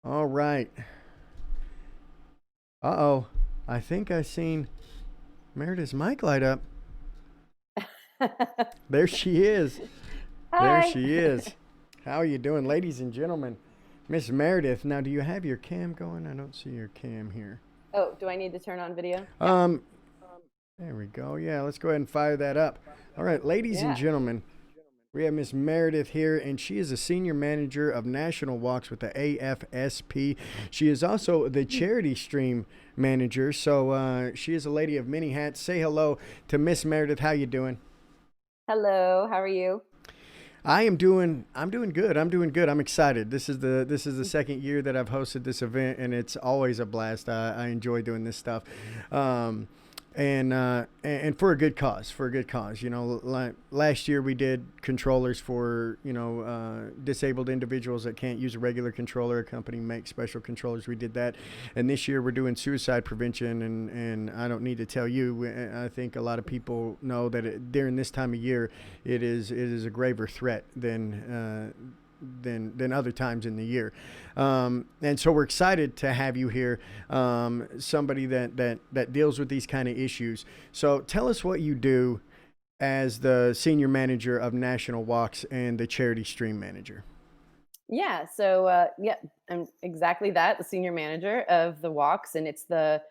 All right. Uh-oh. I think I seen Meredith's mic light up. There she is. There Hi. she is. How are you doing, ladies and gentlemen? Miss Meredith. Now, do you have your cam going? I don't see your cam here. Oh, do I need to turn on video? Yeah. Um, there we go. Yeah, let's go ahead and fire that up. All right, ladies and Yeah. gentlemen, we have Miss Meredith here, and she is a senior manager of national walks with the AFSP. She is also the charity stream manager, so she is a lady of many hats. Say hello to Miss Meredith. How you doing? Hello. How are you? I'm doing good. I'm doing good. I'm excited. This is the second year that I've hosted this event, and it's always a blast. I enjoy doing this stuff. Um, and for a good cause, for a good cause. You know, like last year we did controllers for disabled individuals that can't use a regular controller. A company makes special controllers. We did that, and this year we're doing suicide prevention. And I don't need to tell you. I think a lot of people know that during this time of year, it is a graver threat than other times in the year. And so we're excited to have you here, somebody that deals with these kind of issues. So tell us what you do as the senior manager of National Walks and the charity stream manager. Yeah. Yeah, I'm exactly that, the senior manager of the walks, and it's the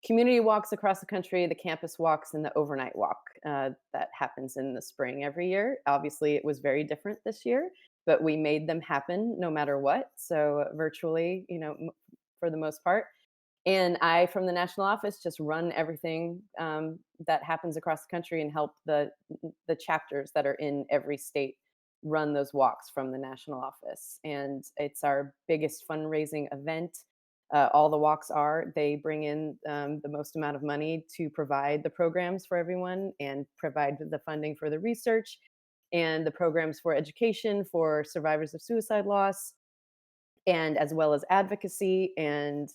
community walks across the country, the campus walks, and the overnight walk that happens in the spring every year. Obviously, it was very different this year, but we made them happen no matter what. So virtually, for the most part. And I, from the national office, just run everything that happens across the country and help the chapters that are in every state run those walks from the national office. And it's our biggest fundraising event. All the walks are. They bring in the most amount of money to provide the programs for everyone and provide the funding for the research and the programs for education for survivors of suicide loss, and as well as advocacy. And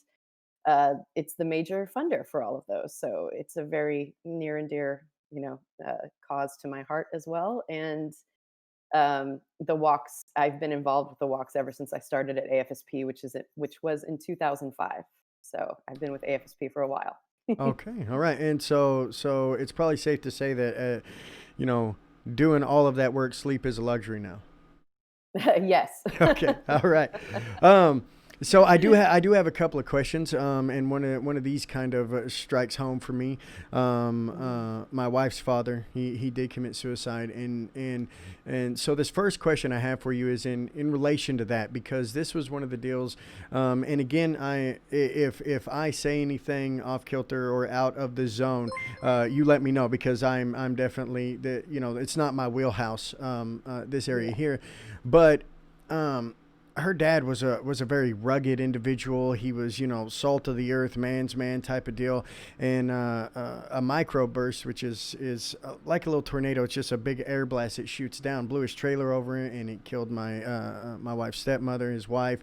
it's the major funder for all of those. So it's a very near and dear, cause to my heart as well. And the walks, I've been involved with the walks ever since I started at AFSP, which was in 2005. So I've been with AFSP for a while. Okay, all right. And so it's probably safe to say that you know, doing all of that work, sleep is a luxury now. Yes. Okay. All right. Um, so I do have a couple of questions, and one of these kind of strikes home for me. My wife's father, he did commit suicide, and so this first question I have for you is in relation to that, because this was one of the deals. And again, if I say anything off kilter or out of the zone, you let me know, because I'm definitely it's not my wheelhouse, this area Yeah. here, but um, her dad was a very rugged individual. He was, salt of the earth, man's man type of deal, and a microburst, which is like a little tornado. It's just a big air blast that shoots down, blew his trailer over it, and it killed my wife's stepmother, his wife,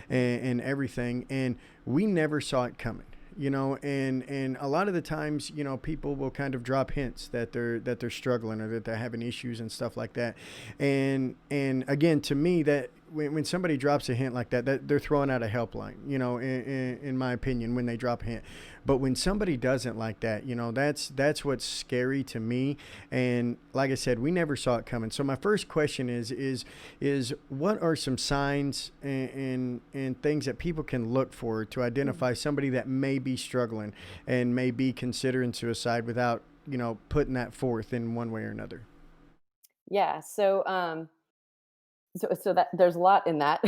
and everything. And we never saw it coming. And a lot of the times, people will kind of drop hints that they're struggling, or that they're having issues and stuff like that. And again, to me, that when somebody drops a hint like that they're throwing out a helpline, in my opinion, when they drop a hint. But when somebody doesn't like that, that's what's scary to me. And like I said, we never saw it coming. So my first question is what are some signs and things that people can look for to identify somebody that may be struggling and may be considering suicide without, putting that forth in one way or another? Yeah. So that there's a lot in that.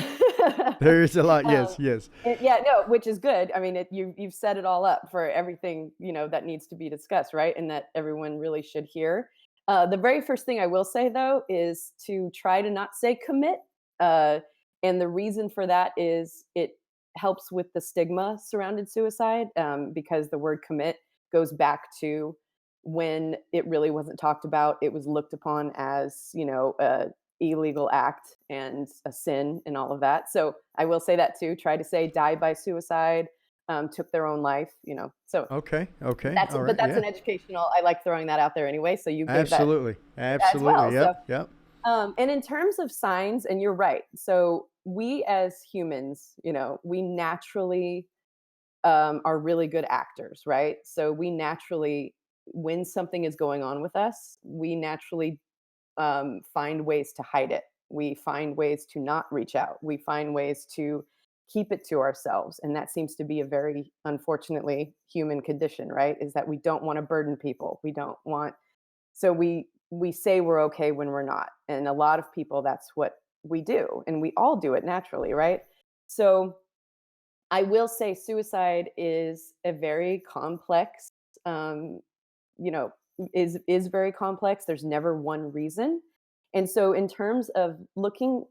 There is a lot. um, Yes, yes. yeah, no, which is good. I mean, you've set it all up for everything that needs to be discussed, right? And that everyone really should hear. The very first thing I will say, though, is to try to not say commit. Uh, and the reason for that is it helps with the stigma surrounding suicide, because the word commit goes back to when it really wasn't talked about. It was looked upon as, a illegal act and a sin and all of that. So I will say that too. Try to say died by suicide, took their own life, So Okay, okay. that's All but right. that's Yeah. an educational. I like throwing that out there anyway. So you gave that Absolutely. as well. Absolutely. Yep. Yep. And in terms of signs, and you're right. So we as humans, we naturally are really good actors, right? So we naturally, when something is going on with us, we naturally find ways to hide it. We find ways to not reach out. We find ways to keep it to ourselves. And that seems to be a very, unfortunately, human condition, right? Is that we don't want to burden people. We don't want, so we say we're okay when we're not. And a lot of people, that's what we do. And we all do it naturally, right? So I will say suicide is a very complex, um, you know, is very complex. There's never one reason. And so in terms of looking,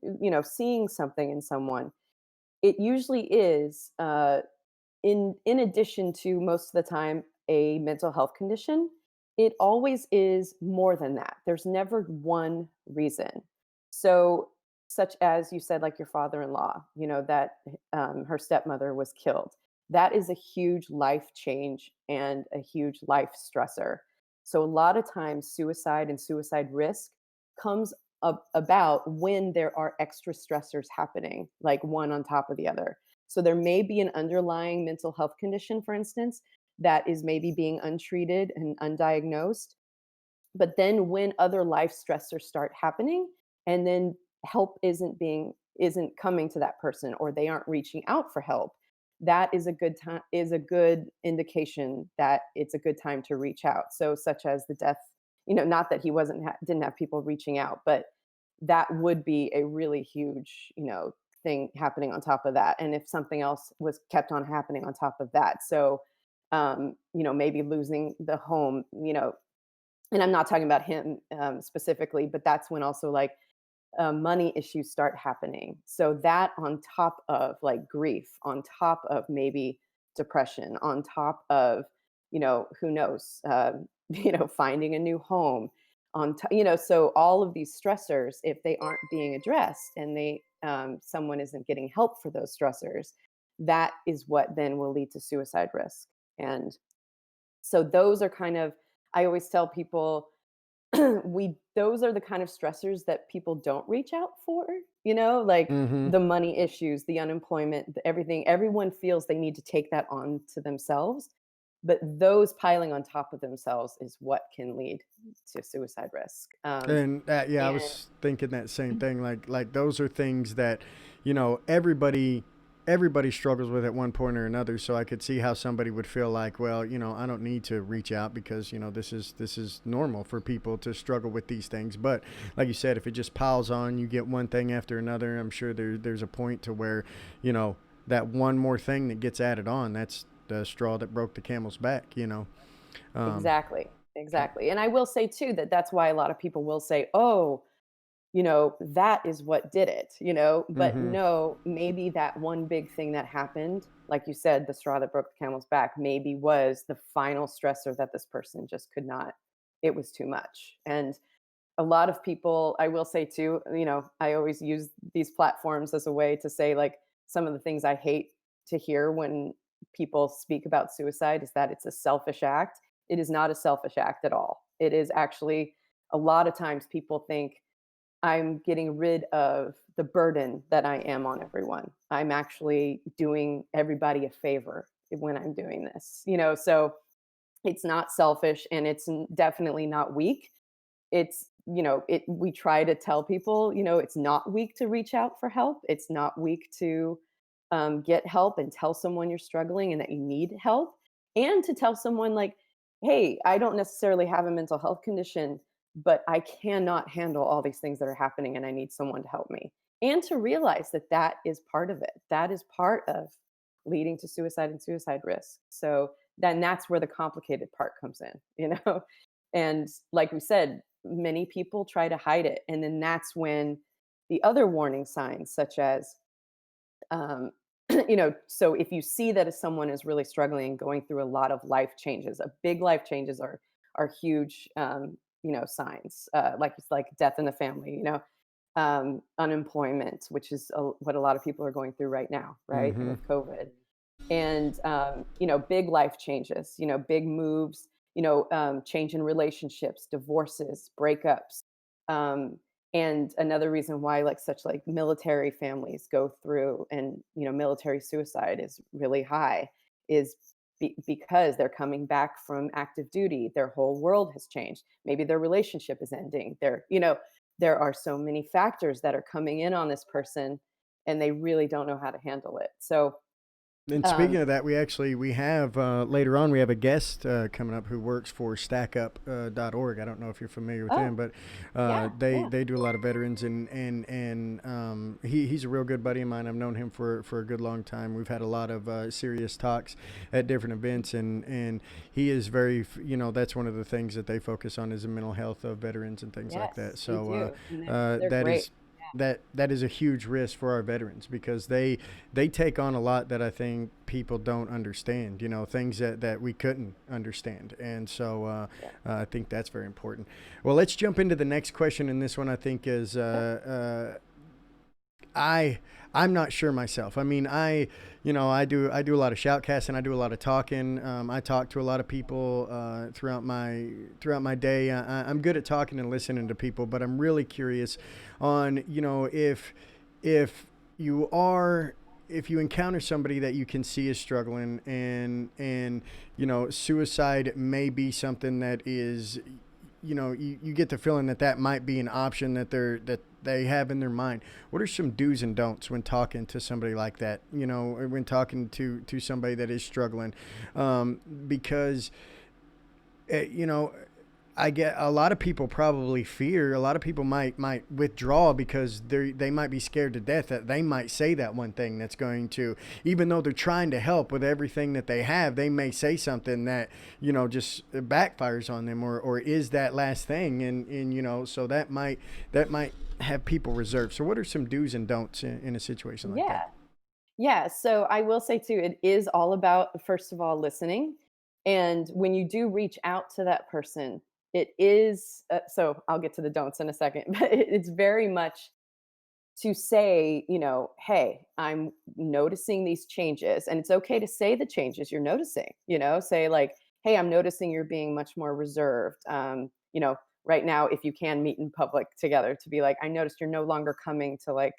seeing something in someone, it usually is in addition to most of the time a mental health condition, it always is more than that. There's never one reason. So, such as you said, like your father-in-law, that her stepmother was killed. That is a huge life change and a huge life stressor. So, a lot of times, suicide and suicide risk comes about when there are extra stressors happening, like one on top of the other. So there may be an underlying mental health condition, for instance, that is maybe being untreated and undiagnosed. But then when other life stressors start happening and then help isn't coming to that person or they aren't reaching out for help, that is a good indication that it's a good time to reach out. So such as the death, not that he didn't have people reaching out, but that would be a really huge, thing happening on top of that. And if something else was kept on happening on top of that. So maybe losing the home, and I'm not talking about him specifically, but that's when also like money issues start happening. So that on top of like grief, on top of maybe depression, on top of, who knows, finding a new home, so all of these stressors, if they aren't being addressed and someone isn't getting help for those stressors, that is what then will lead to suicide risk. And so those are kind of, I always tell people, we those are the kind of stressors that people don't reach out for, like Mm-hmm. the money issues, the unemployment, everything. Everyone feels they need to take that on to themselves, but those piling on top of themselves is what can lead to suicide risk. And that, yeah, I And was thinking that same thing. Like those are things that, everybody struggles with at one point or another. So I could see how somebody would feel like, well, I don't need to reach out because this is normal for people to struggle with these things. But like you said, if it just piles on, you get one thing after another. I'm sure there's a point to where, that one more thing that gets added on, that's the straw that broke the camel's back. Um, exactly, exactly. And I will say too that that's why a lot of people will say, "Oh, that is what did it," but mm-hmm. no, maybe that one big thing that happened, like you said, the straw that broke the camel's back, maybe was the final stressor that this person just could not, it was too much. And a lot of people, I will say too, I always use these platforms as a way to say, like, some of the things I hate to hear when people speak about suicide is that it's a selfish act. It is not a selfish act at all. It is actually, a lot of times people think I'm getting rid of the burden that I am on everyone. I'm actually doing everybody a favor when I'm doing this, so it's not selfish and it's definitely not weak. It's, we try to tell people, it's not weak to reach out for help. It's not weak to get help and tell someone you're struggling and that you need help, and to tell someone like, hey, I don't necessarily have a mental health condition, but I cannot handle all these things that are happening and I need someone to help me. And to realize that that is part of it. That is part of leading to suicide and suicide risk. So then that's where the complicated part comes in, And like we said, many people try to hide it. And then that's when the other warning signs, such as, um, so if you see that if someone is really struggling and going through a lot of life changes, a big life changes are huge, signs, like it's like death in the family, unemployment, which is what a lot of people are going through right now, right, Mm-hmm. with COVID, and big life changes, big moves, change in relationships, divorces, breakups, um, And another reason why like such like military families go through and military suicide is really high is because they're coming back from active duty. Their whole world has changed. Maybe their relationship is ending. There are so many factors that are coming in on this person, and they really don't know how to handle it. So And speaking um of that, we have later on we have a guest coming up who works for stackup.org. I don't know if you're familiar with oh them, but yeah, they yeah. they do a lot of veterans, and he's a real good buddy of mine. I've known him for a good long time. We've had a lot of serious talks at different events, and he is very that's one of the things that they focus on is the mental health of veterans and things like that. Yes, they So do, and they're that great. is that is a huge risk for our veterans because they take on a lot that I think people don't understand, things that we couldn't understand. And so Yeah. I think that's very important. Well, let's jump into the next question. And this one I think is Sure. I I'm not sure myself. I mean, I do a lot of shoutcasting. I do a lot of talking. I talk to a lot of people throughout my day. I'm good at talking and listening to people, but I'm really curious on if you are if you encounter somebody that you can see is struggling, and suicide may be something that is, you get the feeling that might be an option that they have in their mind. What are some do's and don'ts when talking to somebody like that? Or when talking to somebody that is struggling, because you know I get a lot of people probably fear. A lot of people might withdraw because they might be scared to death that they might say that one thing that's going to, even though they're trying to help with everything that they have, they may say something that just backfires on them, or is that last thing, and so that might have people reserved. So what are some do's and don'ts in a situation like that? Yeah. Yeah, so I will say too, it is all about, first of all, listening. And when you do reach out to that person, it is, so I'll get to the don'ts in a second, but it's very much to say, hey, I'm noticing these changes. And it's okay to say the changes you're noticing, say like, hey, I'm noticing you're being much more reserved. Right now, if you can meet in public together, to be like, I noticed you're no longer coming to like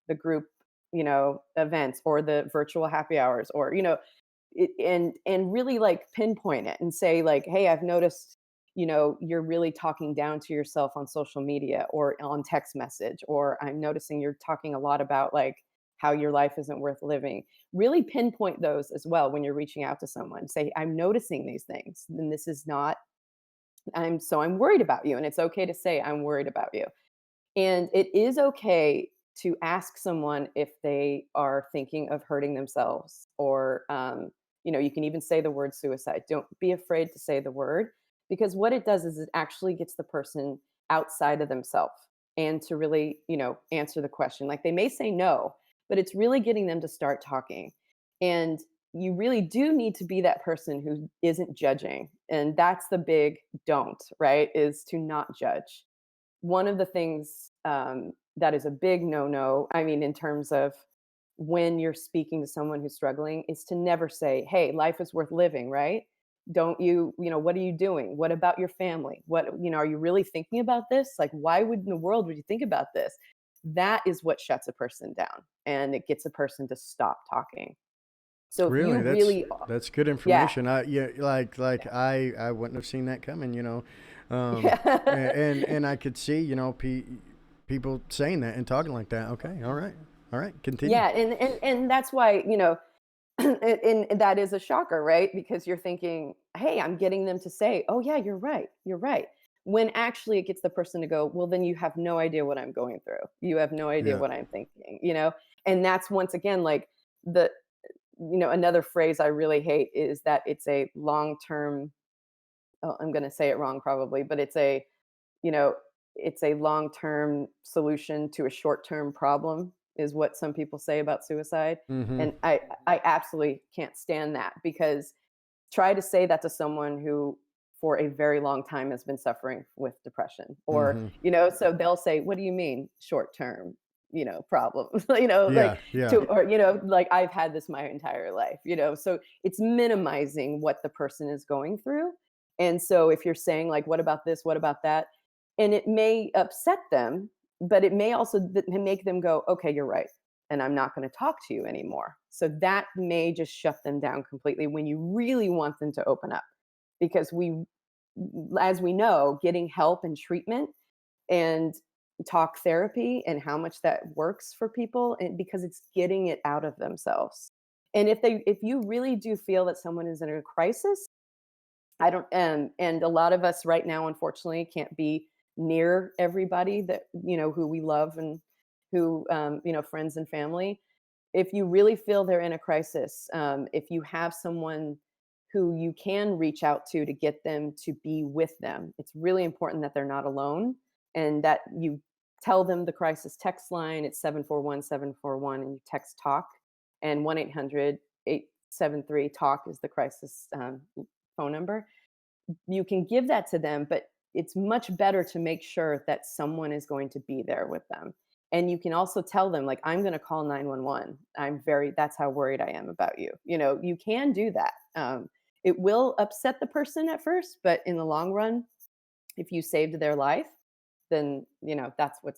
the group, events or the virtual happy hours, or, and really like pinpoint it and say like, hey, I've noticed, you're really talking down to yourself on social media or on text message, or I'm noticing you're talking a lot about like how your life isn't worth living. Really pinpoint those as well when you're reaching out to someone. Say, I'm noticing these things, and this is not, I'm worried about you. And it's okay to say, I'm worried about you. And it is okay to ask someone if they are thinking of hurting themselves, or, you can even say the word suicide. Don't be afraid to say the word, because what it does is it actually gets the person outside of themselves and to really, answer the question. Like they may say no, but it's really getting them to start talking. And you really do need to be that person who isn't judging. And that's the big don't, right? Is to not judge. One of the things that is a big no-no, I mean, in terms of when you're speaking to someone who's struggling, is to never say, "Hey, life is worth living," right? Don't you, what are you doing? What about your family? Are you really thinking about this? Like, why would in the world would you think about this? That is what shuts a person down, and it gets a person to stop talking. So if you Really, that's really, that's good yeah, information. Yeah, like I wouldn't have seen that coming. yeah. And I could see people saying that and talking like that. Okay, all right, continue. Yeah, and that's why, and that is a shocker, right? Because you're thinking, "Hey, I'm getting them to say, oh yeah, you're right. You're right." When actually it gets the person to go, "Well, then you have no idea what I'm going through. You have no idea Yeah. what I'm thinking." And that's once again like the another phrase I really hate is that it's a long-term, oh, I'm going to say it wrong probably, but you know, it's a long-term solution to a short-term problem, is what some people say about suicide. Mm-hmm. And I absolutely can't stand that, because try to say that to someone who for a very long time has been suffering with depression, or, Mm-hmm. so they'll say, "What do you mean short-term, problem?" Like Yeah. Yeah. or, like I've had this my entire life, so it's minimizing what the person is going through. And so if you're saying like, "What about this? What about that?" And it may upset them, but it may also make them go, okay, you're right, and I'm not going to talk to you anymore. So that may just shut them down completely when you really want them to open up, because as we know, getting help and treatment and talk therapy and how much that works for people, and because it's getting it out of themselves. And if you really do feel that someone is in a crisis, I don't and a lot of us right now unfortunately can't be near everybody that who we love, and who friends and family. If you really feel they're in a crisis, if you have someone who you can reach out to get them to be with them, it's really important that they're not alone, and that you tell them the crisis text line. It's 741-741, and you text talk, and 1-800-873-talk is the crisis phone number. You can give that to them, but it's much better to make sure that someone is going to be there with them. And you can also tell them, like, I'm going to call 911. That's how worried I am about you. You can do that. It will upset the person at first, but in the long run, if you saved their life, then, that's what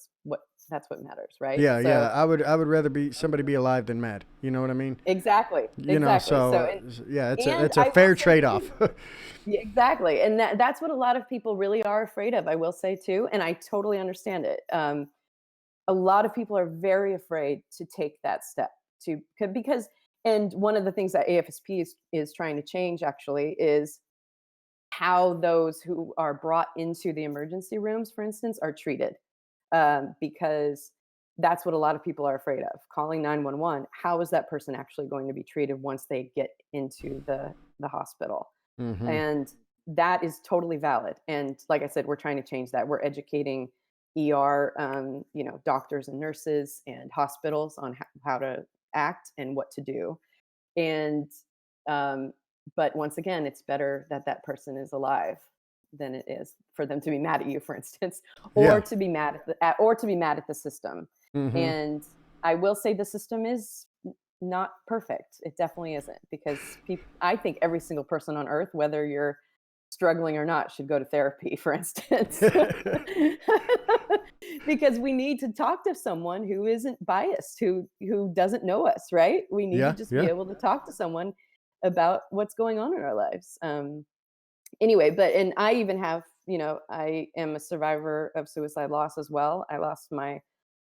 matters. Right. Yeah, yeah. So I would rather be somebody be alive than mad. You know what I mean? exactly, You know, exactly. so So, yeah, and it's a I will fair say trade off. too, yeah, exactly, and that's what a lot of people really are afraid of, I will say too, and I totally understand it. A lot of people are very afraid to take that step because, and one of the things that AFSP is trying to change actually is how those who are brought into the emergency rooms, for instance, are treated, because that's what a lot of people are afraid of. Calling 911, how is that person actually going to be treated once they get into the hospital? Hmm. And that is totally valid. And like I said, we're trying to change that. We're educating ER, doctors and nurses and hospitals on how to act and what to do. And um, but once again, it's better that that person is alive than it is for them to be mad at you, for instance, or Yeah. to be mad or to be mad at the system. Hmm. And I will say the system is not perfect. It definitely isn't, because I think every single person on earth, whether you're struggling or not, should go to therapy, for instance. Because we need to talk to someone who isn't biased, who doesn't know us, right? We need to Yeah, just be yeah. able to talk to someone about what's going on in our lives. Anyway, and I even have, I am a survivor of suicide loss as well. I lost my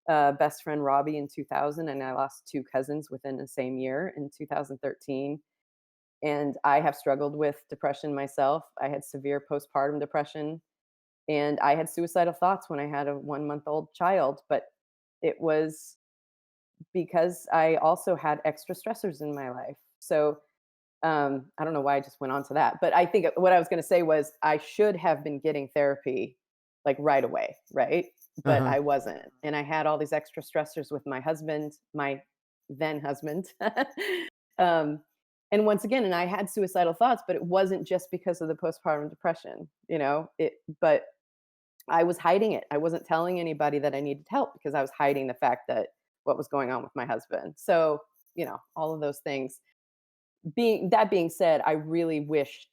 best friend Robbie in 2000, and I lost two cousins within the same year in 2013. And I have struggled with depression myself. I had severe postpartum depression, and I had suicidal thoughts when I had a 1-month-old child. But it was because I also had extra stressors in my life. So I don't know why I just went on to that, but I think what I was going to say was I should have been getting therapy like right away, right? But Uh-huh. I wasn't. And I had all these extra stressors with my husband, my then husband. um, and once again, and I had suicidal thoughts, but it wasn't just because of the postpartum depression, but I was hiding it. I wasn't telling anybody that I needed help because I was hiding the fact that what was going on with my husband. So, all of those things. Being said, I really wish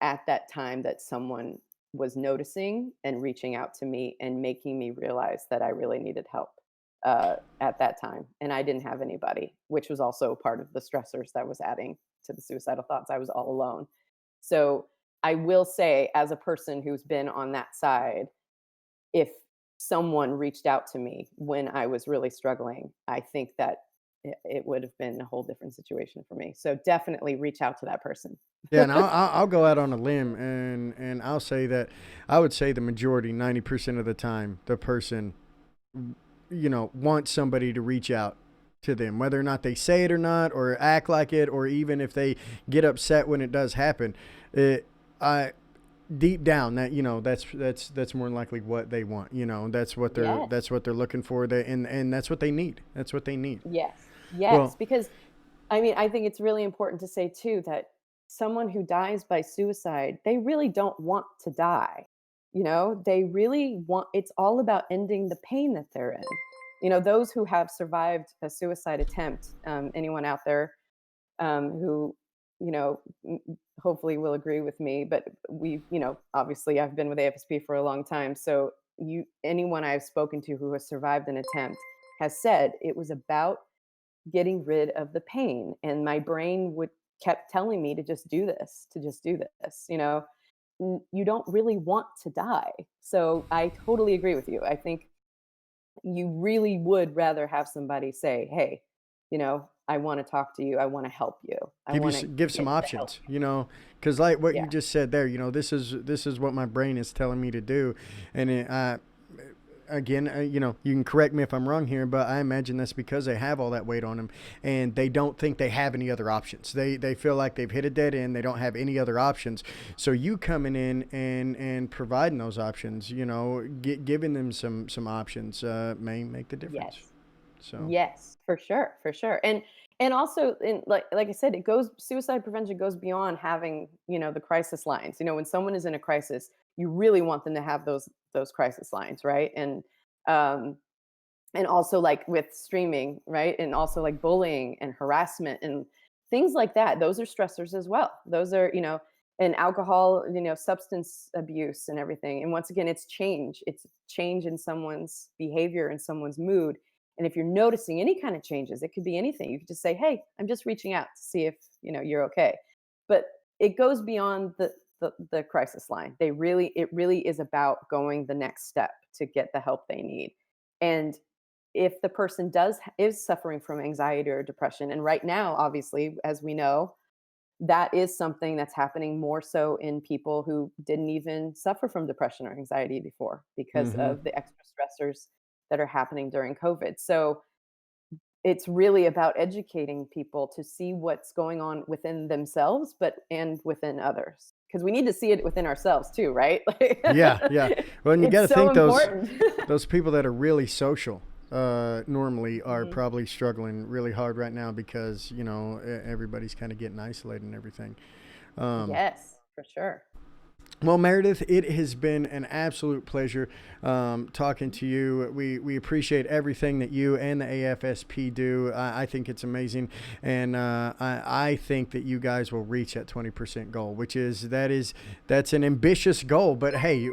at that time that someone was noticing and reaching out to me and making me realize that I really needed help at that time. And I didn't have anybody, which was also part of the stressors that was adding to the suicidal thoughts. I was all alone. So I will say, as a person who's been on that side, if someone reached out to me when I was really struggling, I think that it would have been a whole different situation for me. So definitely reach out to that person. Yeah, and I'll go out on a limb and I'll say that I would say the majority, 90% of the time, the person, wants somebody to reach out to them, whether or not they say it or not, or act like it, or even if they get upset when it does happen. I deep down that that's more than likely what they want. That's what they're Yes. that's what they're looking for. And that's what they need. That's what they need. Yes. Well, Yes. Because I mean, I think it's really important to say too that someone who dies by suicide, they really don't want to die. They really want, it's all about ending the pain that they're in. Those who have survived a suicide attempt, anyone out there who, hopefully will agree with me, but obviously I've been with AFSP for a long time. So anyone I've spoken to who has survived an attempt has said it was about getting rid of the pain, and my brain would kept telling me to just do this, to just do this, you don't really want to die. So I totally agree with you. I think you really would rather have somebody say, "Hey, I want to talk to you. I want to help you. I want to give some get the help." options, because like what you Yeah. just said there, this is what my brain is telling me to do. And again, you can correct me if I'm wrong here, but I imagine that's because they have all that weight on them, and they don't think they have any other options. They feel like they've hit a dead end. They don't have any other options. So you coming in and providing those options, giving them some options may make the difference. Yes. So. Yes, for sure, for sure. And also, like I said, it goes suicide prevention goes beyond having, the crisis lines. When someone is in a crisis, you really want them to have those crisis lines, right? Um and also like with streaming, right? And also like bullying and harassment and things like that. Those are stressors as well. Those are, and alcohol, substance abuse and everything. And once again, it's change. It's change in someone's behavior and someone's mood. And if you're noticing any kind of changes, it could be anything. You could just say, "Hey, I'm just reaching out to see if, you're okay." But it goes beyond the crisis line. It really is about going the next step to get the help they need. And if the person is suffering from anxiety or depression, and right now, obviously, as we know, that is something that's happening more so in people who didn't even suffer from depression or anxiety before because Mm-hmm. of the extra stressors that are happening during COVID. So it's really about educating people to see what's going on within themselves, and within others, because we need to see it within ourselves too, right? Yeah, yeah. Well, and you got to It's so think important. those people that are really social normally are Mhm. probably struggling really hard right now because everybody's kind of getting isolated and everything. Um, Yes, for sure. well, Meredith, it has been an absolute pleasure talking to you. We appreciate everything that you and the AFSP do. I think it's amazing, and I think that you guys will reach that 20% goal, that's an ambitious goal. But hey,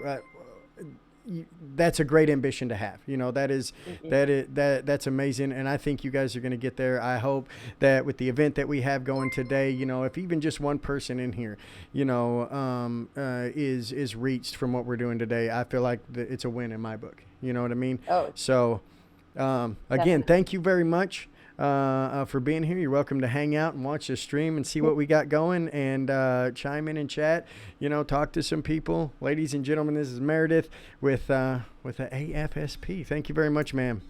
that's a great ambition to have. Mhm. That's amazing, and I think you guys are going to get there. I hope that with the event that we have going today, if even just one person in here, is reached from what we're doing today, I feel like it's a win in my book. You know what I mean? Oh, So, again, definitely. thank you very much for being here. You're welcome to hang out and watch the stream and see what we got going, and chime in and chat. Talk to some people. Ladies and gentlemen, this is Meredith with the AFSP. Thank you very much, ma'am.